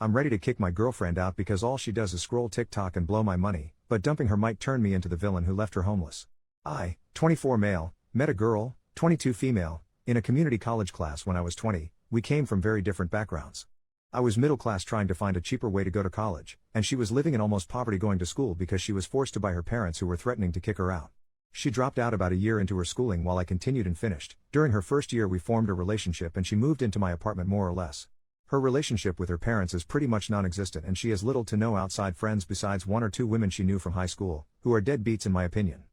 I'm ready to kick my girlfriend out because all she does is scroll TikTok and blow my money, but dumping her might turn me into the villain who left her homeless. I, 24 male, met a girl, 22 female, in a community college class when I was 20. We came from very different backgrounds. I was middle class trying to find a cheaper way to go to college, and she was living in almost poverty going to school because she was forced to by her parents who were threatening to kick her out. She dropped out about a year into her schooling while I continued and finished. During her first year we formed a relationship and she moved into my apartment more or less. Her relationship with her parents is pretty much non-existent and she has little to no outside friends besides one or two women she knew from high school, who are deadbeats in my opinion.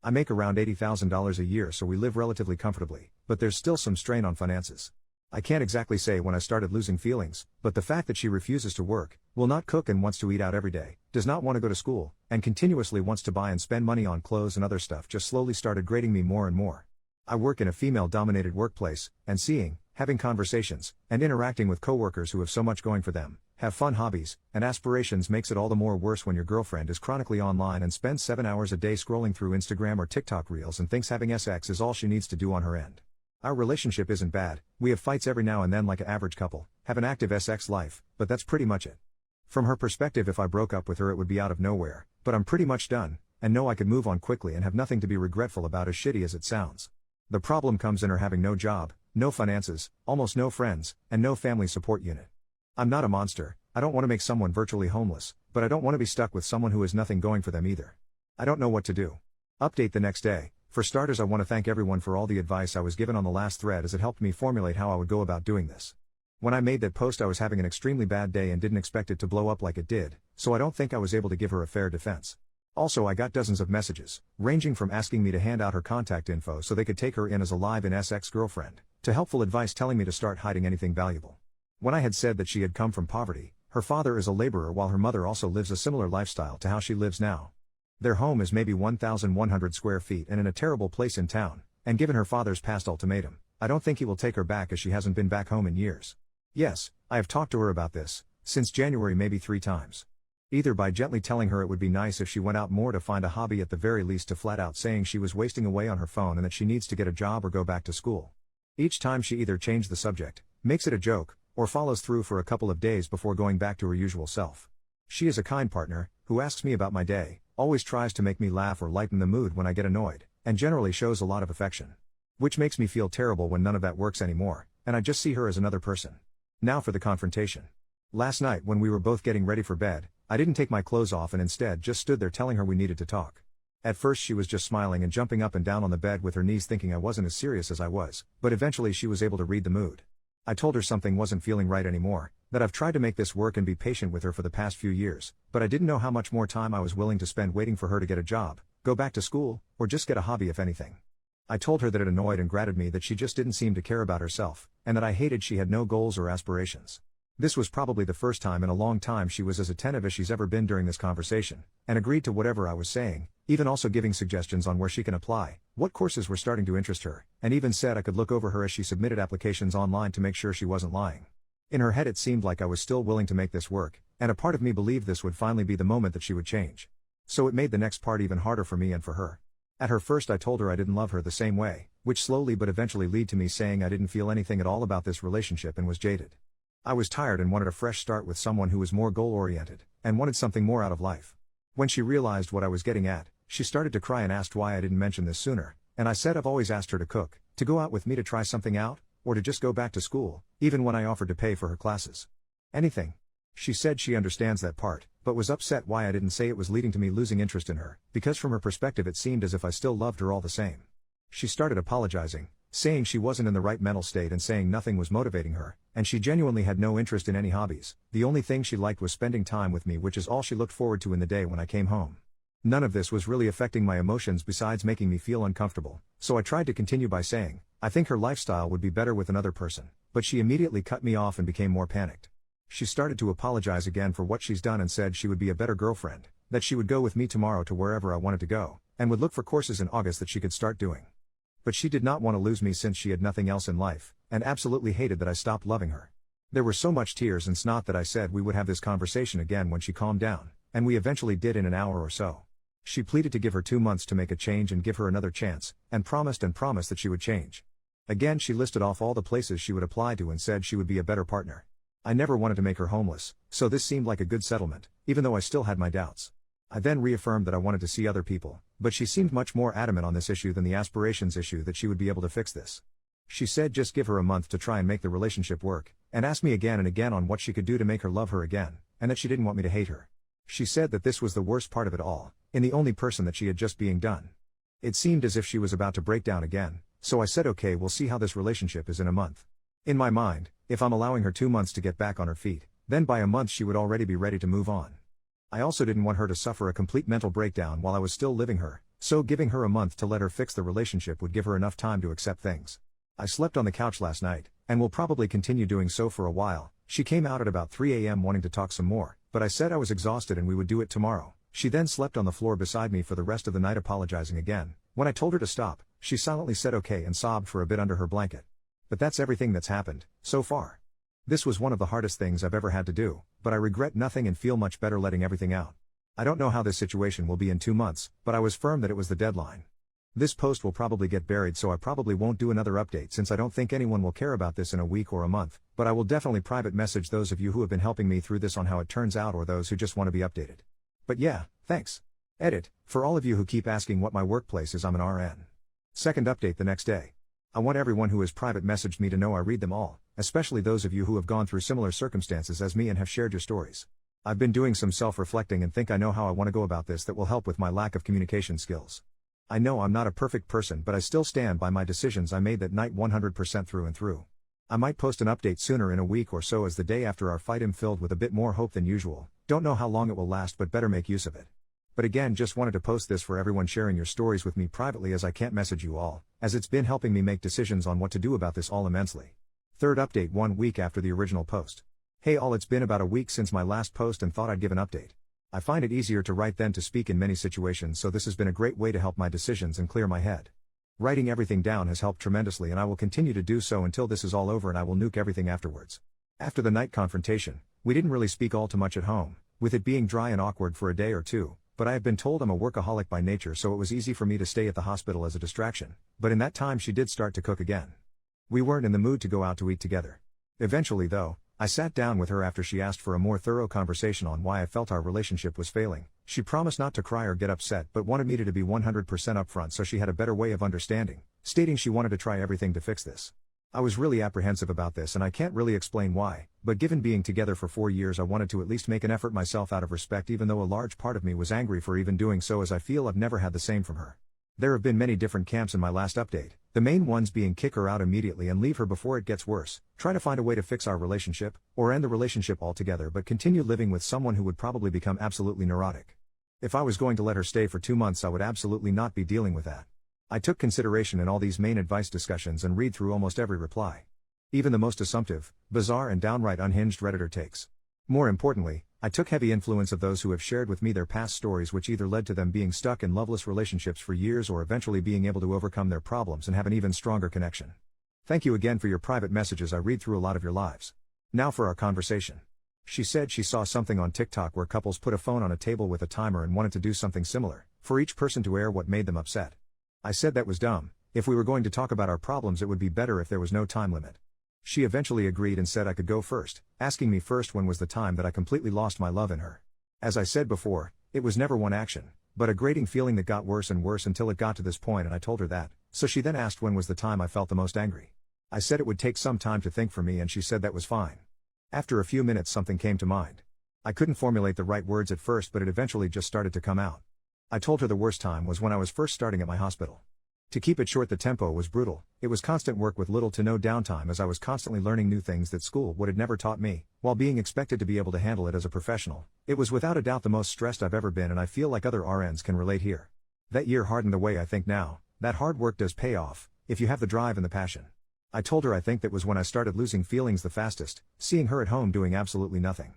I make around $80,000 a year so we live relatively comfortably, but there's still some strain on finances. I can't exactly say when I started losing feelings, but the fact that she refuses to work, will not cook and wants to eat out every day, does not want to go to school, and continuously wants to buy and spend money on clothes and other stuff just slowly started grating me more and more. I work in a female-dominated workplace, and seeing, having conversations, and interacting with coworkers who have so much going for them, have fun hobbies, and aspirations makes it all the more worse when your girlfriend is chronically online and spends 7 hours a day scrolling through Instagram or TikTok reels and thinks having sex is all she needs to do on her end. Our relationship isn't bad, we have fights every now and then like an average couple, have an active sex life, but that's pretty much it. From her perspective if I broke up with her it would be out of nowhere, but I'm pretty much done, and know I could move on quickly and have nothing to be regretful about as shitty as it sounds. The problem comes in her having no job, no finances, almost no friends, and no family support unit. I'm not a monster, I don't want to make someone virtually homeless, but I don't want to be stuck with someone who has nothing going for them either. I don't know what to do. Update the next day. For starters I want to thank everyone for all the advice I was given on the last thread as it helped me formulate how I would go about doing this. When I made that post I was having an extremely bad day and didn't expect it to blow up like it did, so I don't think I was able to give her a fair defense. Also I got dozens of messages, ranging from asking me to hand out her contact info so they could take her in as a live-in ex-girlfriend, to helpful advice telling me to start hiding anything valuable. When I had said that she had come from poverty, her father is a laborer while her mother also lives a similar lifestyle to how she lives now. Their home is maybe 1,100 square feet and in a terrible place in town, and given her father's past ultimatum, I don't think he will take her back as she hasn't been back home in years. Yes, I have talked to her about this, since January maybe 3 times. Either by gently telling her it would be nice if she went out more to find a hobby at the very least to flat out saying she was wasting away on her phone and that she needs to get a job or go back to school. Each time she either changed the subject, makes it a joke, or follows through for a couple of days before going back to her usual self. She is a kind partner, who asks me about my day, always tries to make me laugh or lighten the mood when I get annoyed, and generally shows a lot of affection. Which makes me feel terrible when none of that works anymore, and I just see her as another person. Now for the confrontation. Last night when we were both getting ready for bed, I didn't take my clothes off and instead just stood there telling her we needed to talk. At first she was just smiling and jumping up and down on the bed with her knees thinking I wasn't as serious as I was, but eventually she was able to read the mood. I told her something wasn't feeling right anymore, that I've tried to make this work and be patient with her for the past few years, but I didn't know how much more time I was willing to spend waiting for her to get a job, go back to school, or just get a hobby if anything. I told her that it annoyed and grated me that she just didn't seem to care about herself, and that I hated she had no goals or aspirations. This was probably the first time in a long time she was as attentive as she's ever been during this conversation, and agreed to whatever I was saying, even also giving suggestions on where she can apply, what courses were starting to interest her, and even said I could look over her as she submitted applications online to make sure she wasn't lying. In her head it seemed like I was still willing to make this work, and a part of me believed this would finally be the moment that she would change. So it made the next part even harder for me and for her. At her first I told her I didn't love her the same way, which slowly but eventually led to me saying I didn't feel anything at all about this relationship and was jaded. I was tired and wanted a fresh start with someone who was more goal-oriented, and wanted something more out of life. When she realized what I was getting at, she started to cry and asked why I didn't mention this sooner, and I said I've always asked her to cook, to go out with me to try something out, or to just go back to school, even when I offered to pay for her classes. Anything. She said she understands that part, but was upset why I didn't say it was leading to me losing interest in her, because from her perspective it seemed as if I still loved her all the same. She started apologizing, saying she wasn't in the right mental state and saying nothing was motivating her, and she genuinely had no interest in any hobbies. The only thing she liked was spending time with me, which is all she looked forward to in the day when I came home. None of this was really affecting my emotions besides making me feel uncomfortable, so I tried to continue by saying, I think her lifestyle would be better with another person, but she immediately cut me off and became more panicked. She started to apologize again for what she's done and said she would be a better girlfriend, that she would go with me tomorrow to wherever I wanted to go, and would look for courses in August that she could start doing. But she did not want to lose me since she had nothing else in life, and absolutely hated that I stopped loving her. There were so much tears and snot that I said we would have this conversation again when she calmed down, and we eventually did in an hour or so. She pleaded to give her 2 months to make a change and give her another chance, and promised that she would change. Again she listed off all the places she would apply to and said she would be a better partner. I never wanted to make her homeless, So this seemed like a good settlement, even though I still had my doubts. I then reaffirmed that I wanted to see other people, but she seemed much more adamant on this issue than the aspirations issue that she would be able to fix this. She said just give her a month to try and make the relationship work, and asked me again and again on what she could do to make her love her again, and that she didn't want me to hate her. She said that this was the worst part of it all, in the only person that she had just being done. It seemed as if she was about to break down again, so I said okay, we'll see how this relationship is in a month. In my mind, if I'm allowing her 2 months to get back on her feet, then by a month she would already be ready to move on. I also didn't want her to suffer a complete mental breakdown while I was still living her, so giving her a month to let her fix the relationship would give her enough time to accept things. I slept on the couch last night, and will probably continue doing so for a while. She came out at about 3 a.m. wanting to talk some more, but I said I was exhausted and we would do it tomorrow. She then slept on the floor beside me for the rest of the night, apologizing again. When I told her to stop, she silently said okay and sobbed for a bit under her blanket. But that's everything that's happened, so far. This was one of the hardest things I've ever had to do, but I regret nothing and feel much better letting everything out. I don't know how this situation will be in 2 months, but I was firm that it was the deadline. This post will probably get buried, so I probably won't do another update since I don't think anyone will care about this in a week or a month, but I will definitely private message those of you who have been helping me through this on how it turns out, or those who just want to be updated. But yeah, thanks. Edit, for all of you who keep asking what my workplace is, I'm an RN. Second update the next day. I want everyone who has private messaged me to know I read them all, especially those of you who have gone through similar circumstances as me and have shared your stories. I've been doing some self-reflecting and think I know how I want to go about this that will help with my lack of communication skills. I know I'm not a perfect person, but I still stand by my decisions I made that night 100% through and through. I might post an update sooner in a week or so, as the day after our fight am filled with a bit more hope than usual. Don't know how long it will last, but better make use of it. But again, just wanted to post this for everyone sharing your stories with me privately, as I can't message you all, as it's been helping me make decisions on what to do about this all immensely. Third update 1 week after the original post. Hey all, it's been about a week since my last post and thought I'd give an update. I find it easier to write than to speak in many situations, so this has been a great way to help my decisions and clear my head. Writing everything down has helped tremendously, and I will continue to do so until this is all over, and I will nuke everything afterwards. After the night confrontation, we didn't really speak all too much at home, with it being dry and awkward for a day or two, but I have been told I'm a workaholic by nature, so it was easy for me to stay at the hospital as a distraction, but in that time she did start to cook again. We weren't in the mood to go out to eat together. Eventually though, I sat down with her after she asked for a more thorough conversation on why I felt our relationship was failing. She promised not to cry or get upset, but wanted me to be 100% upfront so she had a better way of understanding, stating she wanted to try everything to fix this. I was really apprehensive about this, and I can't really explain why, but given being together for 4 years, I wanted to at least make an effort myself out of respect, even though a large part of me was angry for even doing so, as I feel I've never had the same from her. There have been many different camps in my last update, the main ones being kick her out immediately and leave her before it gets worse, try to find a way to fix our relationship, or end the relationship altogether but continue living with someone who would probably become absolutely neurotic. If I was going to let her stay for 2 months, I would absolutely not be dealing with that. I took consideration in all these main advice discussions and read through almost every reply. Even the most assumptive, bizarre and downright unhinged Redditor takes. More importantly, I took heavy influence of those who have shared with me their past stories, which either led to them being stuck in loveless relationships for years or eventually being able to overcome their problems and have an even stronger connection. Thank you again for your private messages. I read through a lot of your lives. Now for our conversation. She said she saw something on TikTok where couples put a phone on a table with a timer and wanted to do something similar, for each person to air what made them upset. I said that was dumb. If we were going to talk about our problems, it would be better if there was no time limit. She eventually agreed and said I could go first, asking me first when was the time that I completely lost my love in her. As I said before, it was never one action, but a grating feeling that got worse and worse until it got to this point, and I told her that, so she then asked when was the time I felt the most angry. I said it would take some time to think for me, and she said that was fine. After a few minutes something came to mind. I couldn't formulate the right words at first, but it eventually just started to come out. I told her the worst time was when I was first starting at my hospital. To keep it short, the tempo was brutal. It was constant work with little to no downtime, as I was constantly learning new things that school would have never taught me, while being expected to be able to handle it as a professional. It was without a doubt the most stressed I've ever been, and I feel like other RNs can relate here. That year hardened the way I think now. That hard work does pay off, if you have the drive and the passion. I told her I think that was when I started losing feelings the fastest, seeing her at home doing absolutely nothing.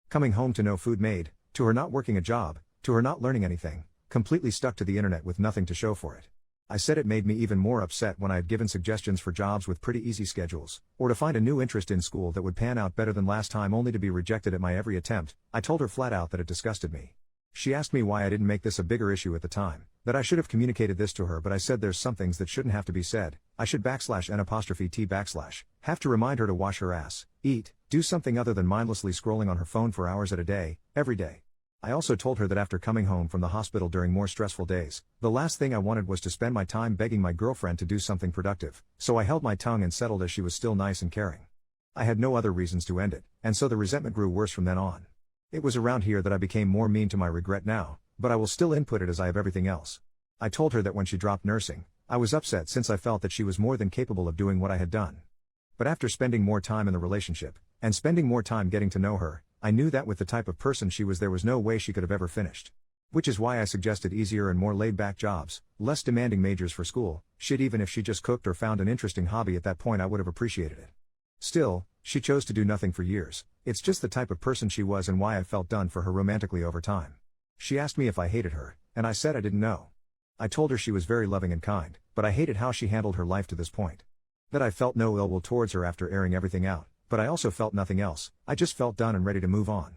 Coming home to no food made, to her not working a job, to her not learning anything, completely stuck to the internet with nothing to show for it. I said it made me even more upset when I had given suggestions for jobs with pretty easy schedules, or to find a new interest in school that would pan out better than last time, only to be rejected at my every attempt. I told her flat out that it disgusted me. She asked me why I didn't make this a bigger issue at the time, that I should have communicated this to her, but I said there's some things that shouldn't have to be said. I should /n''t/ have to remind her to wash her ass, eat, do something other than mindlessly scrolling on her phone for hours at a day, every day. I also told her that after coming home from the hospital during more stressful days, the last thing I wanted was to spend my time begging my girlfriend to do something productive, so I held my tongue and settled as she was still nice and caring. I had no other reasons to end it, and so the resentment grew worse from then on. It was around here that I became more mean to my regret now, but I will still input it as I have everything else. I told her that when she dropped nursing, I was upset since I felt that she was more than capable of doing what I had done. But after spending more time in the relationship, and spending more time getting to know her, I knew that with the type of person she was there was no way she could have ever finished. Which is why I suggested easier and more laid-back jobs, less demanding majors for school, shit. Even if she just cooked or found an interesting hobby at that point, I would have appreciated it. Still, she chose to do nothing for years. It's just the type of person she was and why I felt done for her romantically over time. She asked me if I hated her, and I said I didn't know. I told her she was very loving and kind, but I hated how she handled her life to this point. That I felt no ill will towards her after airing everything out, but I also felt nothing else. I just felt done and ready to move on.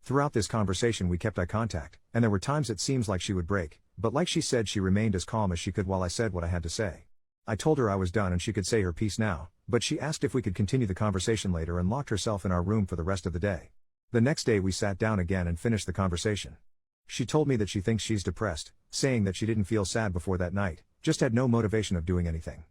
Throughout this conversation we kept eye contact, and there were times it seems like she would break, but like she said, she remained as calm as she could while I said what I had to say. I told her I was done and she could say her piece now, but she asked if we could continue the conversation later and locked herself in our room for the rest of the day. The next day we sat down again and finished the conversation. She told me that she thinks she's depressed, saying that she didn't feel sad before that night, just had no motivation of doing anything.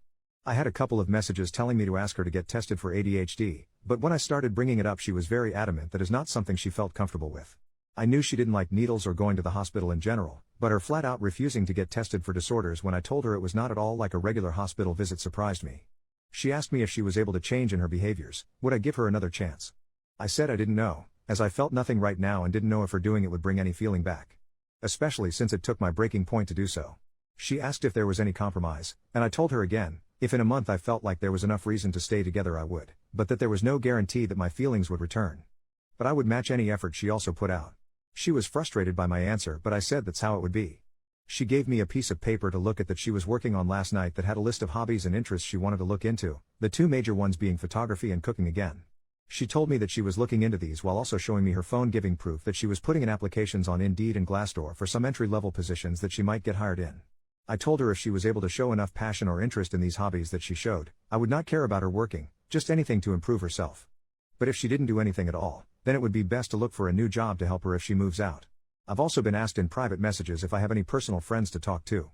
I had a couple of messages telling me to ask her to get tested for ADHD, but when I started bringing it up she was very adamant that is not something she felt comfortable with. I knew she didn't like needles or going to the hospital in general, but her flat out refusing to get tested for disorders when I told her it was not at all like a regular hospital visit surprised me. She asked me if she was able to change in her behaviors, would I give her another chance? I said I didn't know, as I felt nothing right now and didn't know if her doing it would bring any feeling back. Especially since it took my breaking point to do so. She asked if there was any compromise, and I told her again, if in a month I felt like there was enough reason to stay together I would, but that there was no guarantee that my feelings would return. But I would match any effort she also put out. She was frustrated by my answer, but I said that's how it would be. She gave me a piece of paper to look at that she was working on last night that had a list of hobbies and interests she wanted to look into, the two major ones being photography and cooking again. She told me that she was looking into these while also showing me her phone, giving proof that she was putting in applications on Indeed and Glassdoor for some entry-level positions that she might get hired in. I told her if she was able to show enough passion or interest in these hobbies that she showed, I would not care about her working, just anything to improve herself. But if she didn't do anything at all, then it would be best to look for a new job to help her if she moves out. I've also been asked in private messages if I have any personal friends to talk to.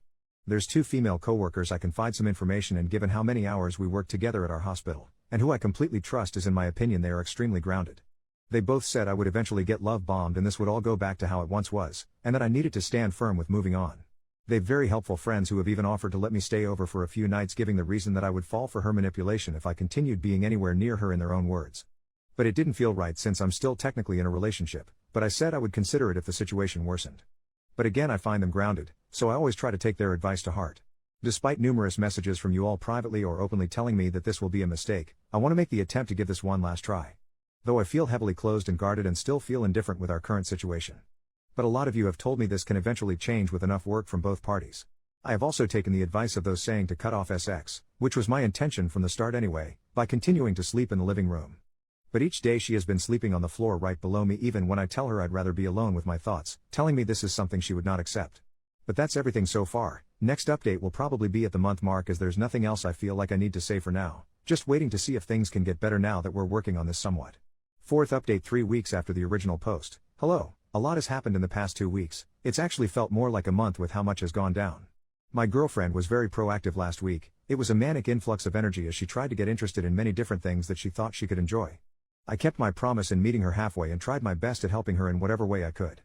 There's 2 female coworkers I confide some information in given how many hours we work together at our hospital, and who I completely trust as in my opinion they are extremely grounded. They both said I would eventually get love bombed and this would all go back to how it once was, and that I needed to stand firm with moving on. They've very helpful friends who have even offered to let me stay over for a few nights, giving the reason that I would fall for her manipulation if I continued being anywhere near her, in their own words. But it didn't feel right since I'm still technically in a relationship, but I said I would consider it if the situation worsened. But again, I find them grounded, so I always try to take their advice to heart. Despite numerous messages from you all privately or openly telling me that this will be a mistake, I want to make the attempt to give this one last try. Though I feel heavily closed and guarded and still feel indifferent with our current situation. But a lot of you have told me this can eventually change with enough work from both parties. I have also taken the advice of those saying to cut off sex, which was my intention from the start anyway, by continuing to sleep in the living room. But each day she has been sleeping on the floor right below me, even when I tell her I'd rather be alone with my thoughts, telling me this is something she would not accept. But that's everything so far. Next update will probably be at the month mark, as there's nothing else I feel like I need to say for now, just waiting to see if things can get better now that we're working on this somewhat. Fourth update 3 weeks after the original post. Hello. A lot has happened in the past 2 weeks. It's actually felt more like a month with how much has gone down. My girlfriend was very proactive last week. It was a manic influx of energy as she tried to get interested in many different things that she thought she could enjoy. I kept my promise in meeting her halfway and tried my best at helping her in whatever way I could.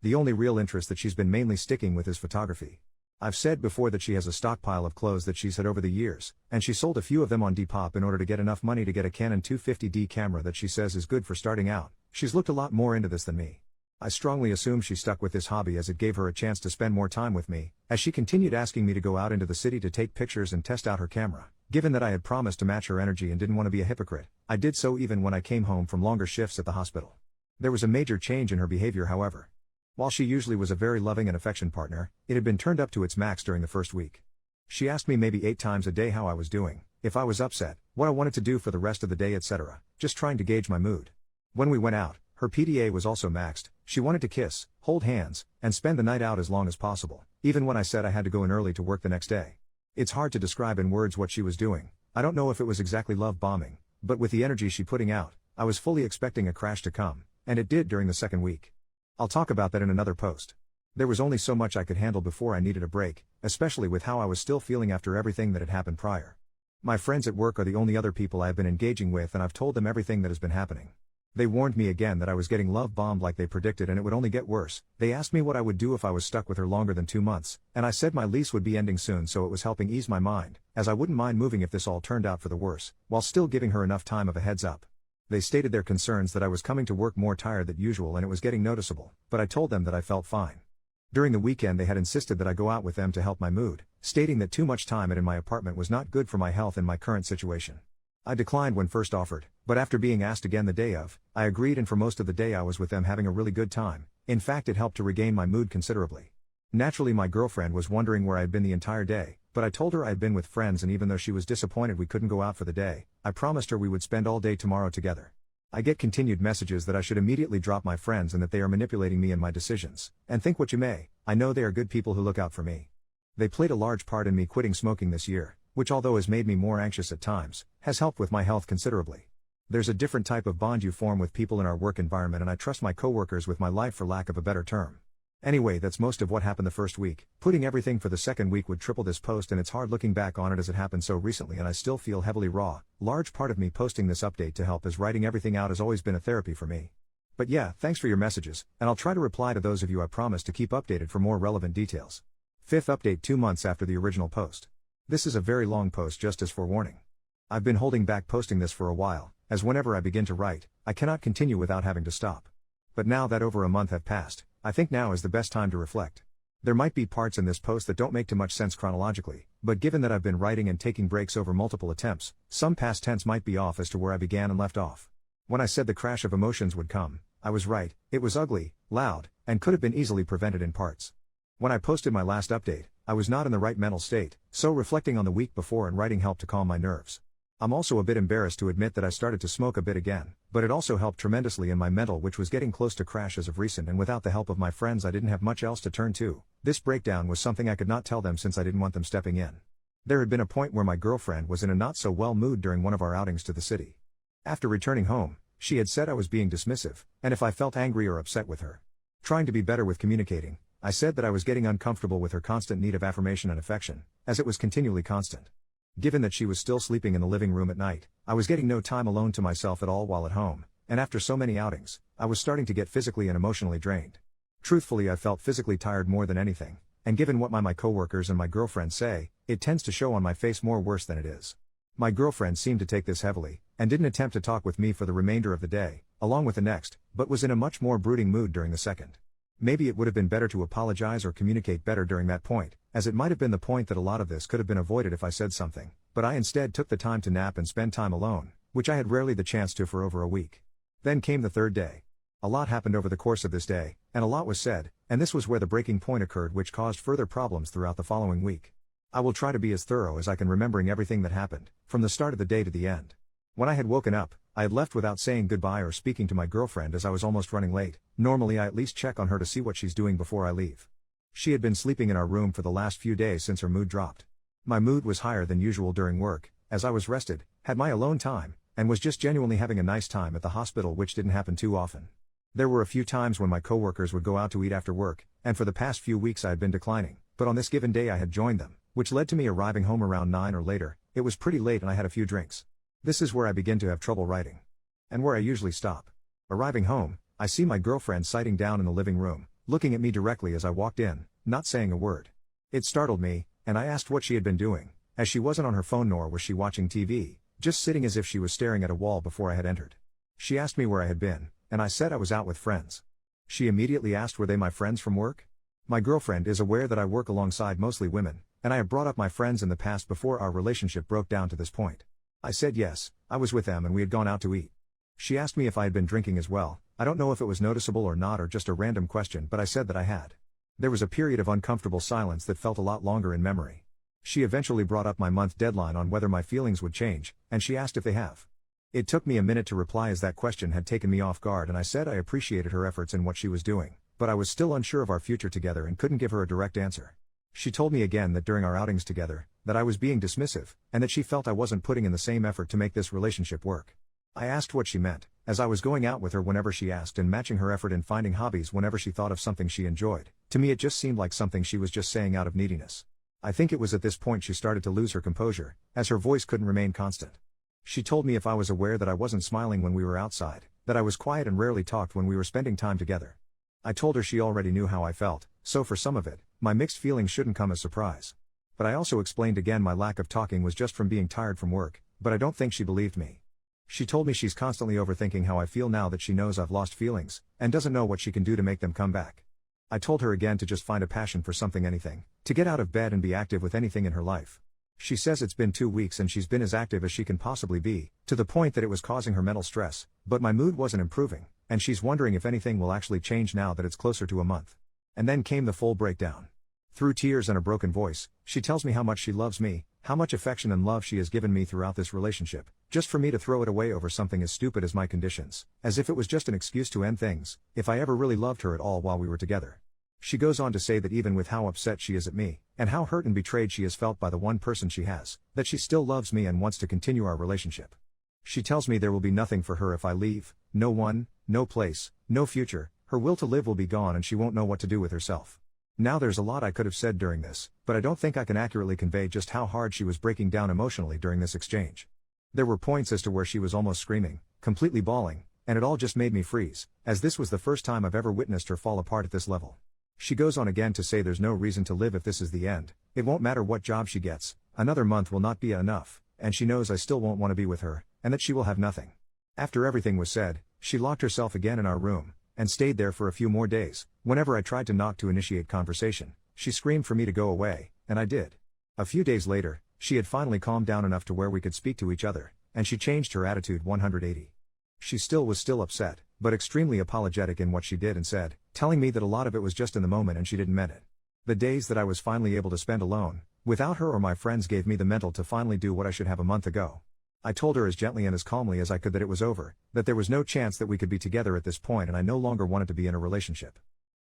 The only real interest that she's been mainly sticking with is photography. I've said before that she has a stockpile of clothes that she's had over the years, and she sold a few of them on Depop in order to get enough money to get a Canon 250D camera that she says is good for starting out. She's looked a lot more into this than me. I strongly assume she stuck with this hobby as it gave her a chance to spend more time with me, as she continued asking me to go out into the city to take pictures and test out her camera. Given that I had promised to match her energy and didn't want to be a hypocrite, I did so even when I came home from longer shifts at the hospital. There was a major change in her behavior, however. While she usually was a very loving and affectionate partner, it had been turned up to its max during the first week. She asked me maybe 8 times a day how I was doing, if I was upset, what I wanted to do for the rest of the day, etc., just trying to gauge my mood. When we went out, her PDA was also maxed. She wanted to kiss, hold hands, and spend the night out as long as possible, even when I said I had to go in early to work the next day. It's hard to describe in words what she was doing. I don't know if it was exactly love bombing, but with the energy she putting out, I was fully expecting a crash to come, and it did during the second week. I'll talk about that in another post. There was only so much I could handle before I needed a break, especially with how I was still feeling after everything that had happened prior. My friends at work are the only other people I have been engaging with, and I've told them everything that has been happening. They warned me again that I was getting love bombed like they predicted, and it would only get worse. They asked me what I would do if I was stuck with her longer than 2 months, and I said my lease would be ending soon, so it was helping ease my mind, as I wouldn't mind moving if this all turned out for the worse, while still giving her enough time of a heads up. They stated their concerns that I was coming to work more tired than usual and it was getting noticeable, but I told them that I felt fine. During the weekend they had insisted that I go out with them to help my mood, stating that too much time in my apartment was not good for my health in my current situation. I declined when first offered, but after being asked again the day of, I agreed, and for most of the day I was with them having a really good time. In fact, it helped to regain my mood considerably. Naturally, my girlfriend was wondering where I had been the entire day, but I told her I had been with friends, and even though she was disappointed we couldn't go out for the day, I promised her we would spend all day tomorrow together. I get continued messages that I should immediately drop my friends and that they are manipulating me and my decisions, and think what you may, I know they are good people who look out for me. They played a large part in me quitting smoking this year, which although has made me more anxious at times, has helped with my health considerably. There's a different type of bond you form with people in our work environment, and I trust my coworkers with my life, for lack of a better term. Anyway, that's most of what happened the first week. Putting everything for the second week would triple this post, and it's hard looking back on it as it happened so recently and I still feel heavily raw. Large part of me posting this update to help, as writing everything out has always been a therapy for me. But yeah, thanks for your messages, and I'll try to reply to those of you I promise to keep updated for more relevant details. Fifth update 2 months after the original post. This is a very long post, just as forewarning. I've been holding back posting this for a while, as whenever I begin to write, I cannot continue without having to stop. But now that over a month have passed, I think now is the best time to reflect. There might be parts in this post that don't make too much sense chronologically, but given that I've been writing and taking breaks over multiple attempts, some past tense might be off as to where I began and left off. When I said the crash of emotions would come, I was right. It was ugly, loud, and could have been easily prevented in parts. When I posted my last update, I was not in the right mental state, so reflecting on the week before and writing helped to calm my nerves. I'm also a bit embarrassed to admit that I started to smoke a bit again, but it also helped tremendously in my mental, which was getting close to crash as of recent, and without the help of my friends I didn't have much else to turn to. This breakdown was something I could not tell them since I didn't want them stepping in. There had been a point where my girlfriend was in a not so well mood during one of our outings to the city. After returning home, she had said I was being dismissive, and if I felt angry or upset with her. Trying to be better with communicating, I said that I was getting uncomfortable with her constant need of affirmation and affection, as it was continually constant. Given that she was still sleeping in the living room at night, I was getting no time alone to myself at all while at home, and after so many outings, I was starting to get physically and emotionally drained. Truthfully, I felt physically tired more than anything, and given what my coworkers and my girlfriend say, it tends to show on my face more worse than it is. My girlfriend seemed to take this heavily, and didn't attempt to talk with me for the remainder of the day, along with the next, but was in a much more brooding mood during the second. Maybe it would have been better to apologize or communicate better during that point, as it might have been the point that a lot of this could have been avoided if I said something, but I instead took the time to nap and spend time alone, which I had rarely the chance to for over a week. Then came the third day. A lot happened over the course of this day, and a lot was said, and this was where the breaking point occurred, which caused further problems throughout the following week. I will try to be as thorough as I can, remembering everything that happened, from the start of the day to the end. When I had woken up, I had left without saying goodbye or speaking to my girlfriend, as I was almost running late. Normally I at least check on her to see what she's doing before I leave. She had been sleeping in our room for the last few days since her mood dropped. My mood was higher than usual during work, as I was rested, had my alone time, and was just genuinely having a nice time at the hospital, which didn't happen too often. There were a few times when my coworkers would go out to eat after work, and for the past few weeks I had been declining, but on this given day I had joined them, which led to me arriving home around 9 or later. It was pretty late and I had a few drinks. This is where I begin to have trouble writing. And where I usually stop. Arriving home, I see my girlfriend sitting down in the living room, looking at me directly as I walked in, not saying a word. It startled me, and I asked what she had been doing, as she wasn't on her phone nor was she watching TV, just sitting as if she was staring at a wall before I had entered. She asked me where I had been, and I said I was out with friends. She immediately asked were they my friends from work? My girlfriend is aware that I work alongside mostly women, and I have brought up my friends in the past before our relationship broke down to this point. I said yes, I was with them and we had gone out to eat. She asked me if I had been drinking as well. I don't know if it was noticeable or not or just a random question, but I said that I had. There was a period of uncomfortable silence that felt a lot longer in memory. She eventually brought up my month deadline on whether my feelings would change, and she asked if they have. It took me a minute to reply as that question had taken me off guard, and I said I appreciated her efforts in what she was doing, but I was still unsure of our future together and couldn't give her a direct answer. She told me again that during our outings together, that I was being dismissive, and that she felt I wasn't putting in the same effort to make this relationship work. I asked what she meant, as I was going out with her whenever she asked and matching her effort in finding hobbies whenever she thought of something she enjoyed. To me it just seemed like something she was just saying out of neediness. I think it was at this point she started to lose her composure, as her voice couldn't remain constant. She told me if I was aware that I wasn't smiling when we were outside, that I was quiet and rarely talked when we were spending time together. I told her she already knew how I felt, so for some of it, my mixed feelings shouldn't come as surprise. But I also explained again my lack of talking was just from being tired from work, but I don't think she believed me. She told me she's constantly overthinking how I feel now that she knows I've lost feelings, and doesn't know what she can do to make them come back. I told her again to just find a passion for something, anything, to get out of bed and be active with anything in her life. She says it's been 2 weeks and she's been as active as she can possibly be, to the point that it was causing her mental stress, but my mood wasn't improving, and she's wondering if anything will actually change now that it's closer to a month. And then came the full breakdown. Through tears and a broken voice, she tells me how much she loves me, how much affection and love she has given me throughout this relationship, just for me to throw it away over something as stupid as my conditions, as if it was just an excuse to end things, if I ever really loved her at all while we were together. She goes on to say that even with how upset she is at me, and how hurt and betrayed she has felt by the one person she has, that she still loves me and wants to continue our relationship. She tells me there will be nothing for her if I leave, no one, no place, no future, her will to live will be gone and she won't know what to do with herself. Now there's a lot I could have said during this, but I don't think I can accurately convey just how hard she was breaking down emotionally during this exchange. There were points as to where she was almost screaming, completely bawling, and it all just made me freeze, as this was the first time I've ever witnessed her fall apart at this level. She goes on again to say there's no reason to live if this is the end, it won't matter what job she gets, another month will not be enough, and she knows I still won't want to be with her, and that she will have nothing. After everything was said, she locked herself again in our room, and stayed there for a few more days. Whenever I tried to knock to initiate conversation, she screamed for me to go away, and I did. A few days later, she had finally calmed down enough to where we could speak to each other, and she changed her attitude 180. She was still upset, but extremely apologetic in what she did and said, telling me that a lot of it was just in the moment and she didn't mean it. The days that I was finally able to spend alone, without her or my friends, gave me the mental to finally do what I should have a month ago. I told her as gently and as calmly as I could that it was over, that there was no chance that we could be together at this point and I no longer wanted to be in a relationship.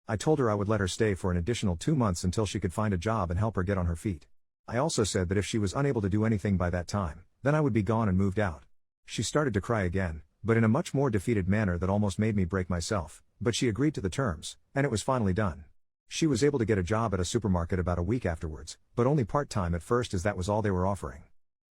I told her I would let her stay for an additional 2 months until she could find a job and help her get on her feet. I also said that if she was unable to do anything by that time, then I would be gone and moved out. She started to cry again, but in a much more defeated manner that almost made me break myself, but she agreed to the terms, and it was finally done. She was able to get a job at a supermarket about a week afterwards, but only part-time at first as that was all they were offering.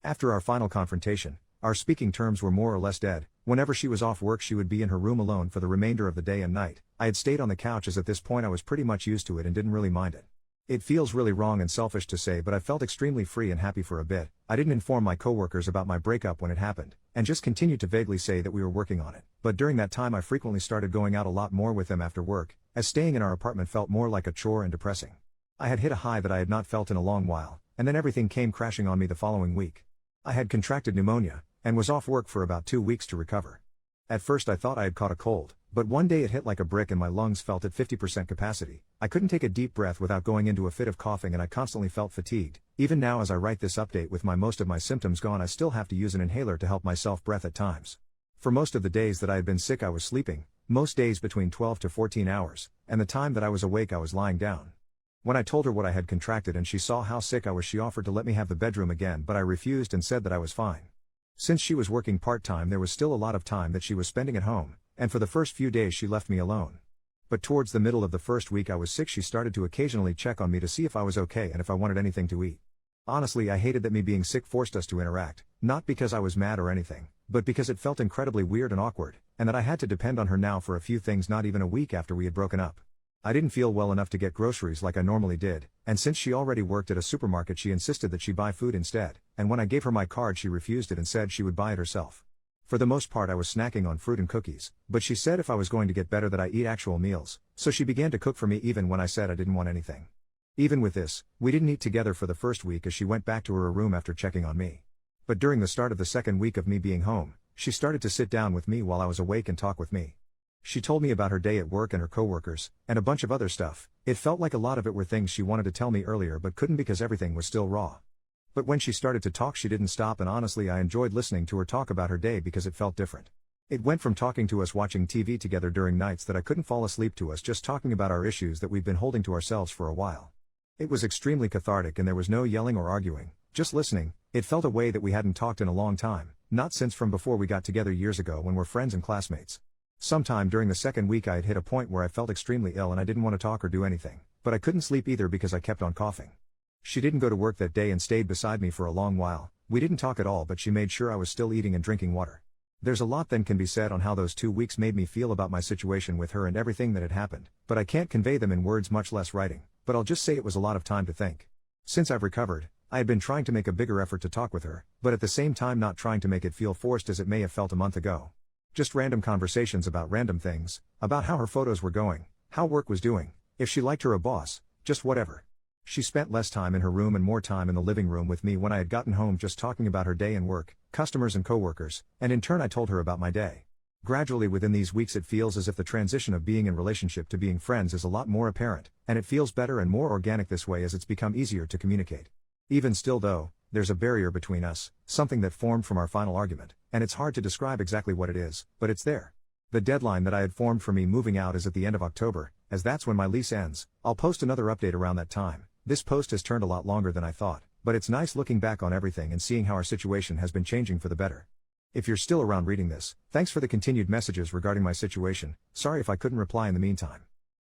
After our final confrontation, our speaking terms were more or less dead. Whenever she was off work she would be in her room alone for the remainder of the day and night. I had stayed on the couch as at this point I was pretty much used to it and didn't really mind it. It feels really wrong and selfish to say, but I felt extremely free and happy for a bit. I didn't inform my coworkers about my breakup when it happened, and just continued to vaguely say that we were working on it. But during that time I frequently started going out a lot more with them after work, as staying in our apartment felt more like a chore and depressing. I had hit a high that I had not felt in a long while, and then everything came crashing on me the following week. I had contracted pneumonia, and was off work for about 2 weeks to recover. At first I thought I had caught a cold, but one day it hit like a brick and my lungs felt at 50% capacity. I couldn't take a deep breath without going into a fit of coughing and I constantly felt fatigued. Even now as I write this update with most of my symptoms gone I still have to use an inhaler to help myself breath at times. For most of the days that I had been sick I was sleeping, most days between 12 to 14 hours, and the time that I was awake I was lying down. When I told her what I had contracted and she saw how sick I was she offered to let me have the bedroom again, but I refused and said that I was fine. Since she was working part-time there was still a lot of time that she was spending at home, and for the first few days she left me alone. But towards the middle of the first week I was sick she started to occasionally check on me to see if I was okay and if I wanted anything to eat. Honestly I hated that me being sick forced us to interact, not because I was mad or anything, but because it felt incredibly weird and awkward, and that I had to depend on her now for a few things not even a week after we had broken up. I didn't feel well enough to get groceries like I normally did, and since she already worked at a supermarket she insisted that she buy food instead, and when I gave her my card she refused it and said she would buy it herself. For the most part I was snacking on fruit and cookies, but she said if I was going to get better that I eat actual meals, so she began to cook for me even when I said I didn't want anything. Even with this, we didn't eat together for the first week as she went back to her room after checking on me. But during the start of the second week of me being home, she started to sit down with me while I was awake and talk with me. She told me about her day at work and her coworkers, and a bunch of other stuff. It felt like a lot of it were things she wanted to tell me earlier but couldn't because everything was still raw. But when she started to talk, she didn't stop, and honestly, I enjoyed listening to her talk about her day because it felt different. It went from talking to us watching TV together during nights that I couldn't fall asleep to us just talking about our issues that we've been holding to ourselves for a while. It was extremely cathartic, and there was no yelling or arguing, just listening. It felt a way that we hadn't talked in a long time, not since from before we got together years ago when we're friends and classmates. Sometime during the second week I had hit a point where I felt extremely ill and I didn't want to talk or do anything, but I couldn't sleep either because I kept on coughing. She didn't go to work that day and stayed beside me for a long while. We didn't talk at all, but she made sure I was still eating and drinking water. There's a lot then can be said on how those 2 weeks made me feel about my situation with her and everything that had happened, but I can't convey them in words, much less writing, but I'll just say it was a lot of time to think. Since I've recovered, I had been trying to make a bigger effort to talk with her, but at the same time not trying to make it feel forced as it may have felt a month ago. Just random conversations about random things, about how her photos were going, how work was doing, if she liked her boss, just whatever. She spent less time in her room and more time in the living room with me when I had gotten home, just talking about her day and work, customers and coworkers, and in turn I told her about my day. Gradually within these weeks it feels as if the transition of being in relationship to being friends is a lot more apparent, and it feels better and more organic this way as it's become easier to communicate. Even still though, there's a barrier between us, something that formed from our final argument, and it's hard to describe exactly what it is, but it's there. The deadline that I had formed for me moving out is at the end of October, as that's when my lease ends. I'll post another update around that time. This post has turned a lot longer than I thought, but it's nice looking back on everything and seeing how our situation has been changing for the better. If you're still around reading this, thanks for the continued messages regarding my situation. Sorry if I couldn't reply in the meantime.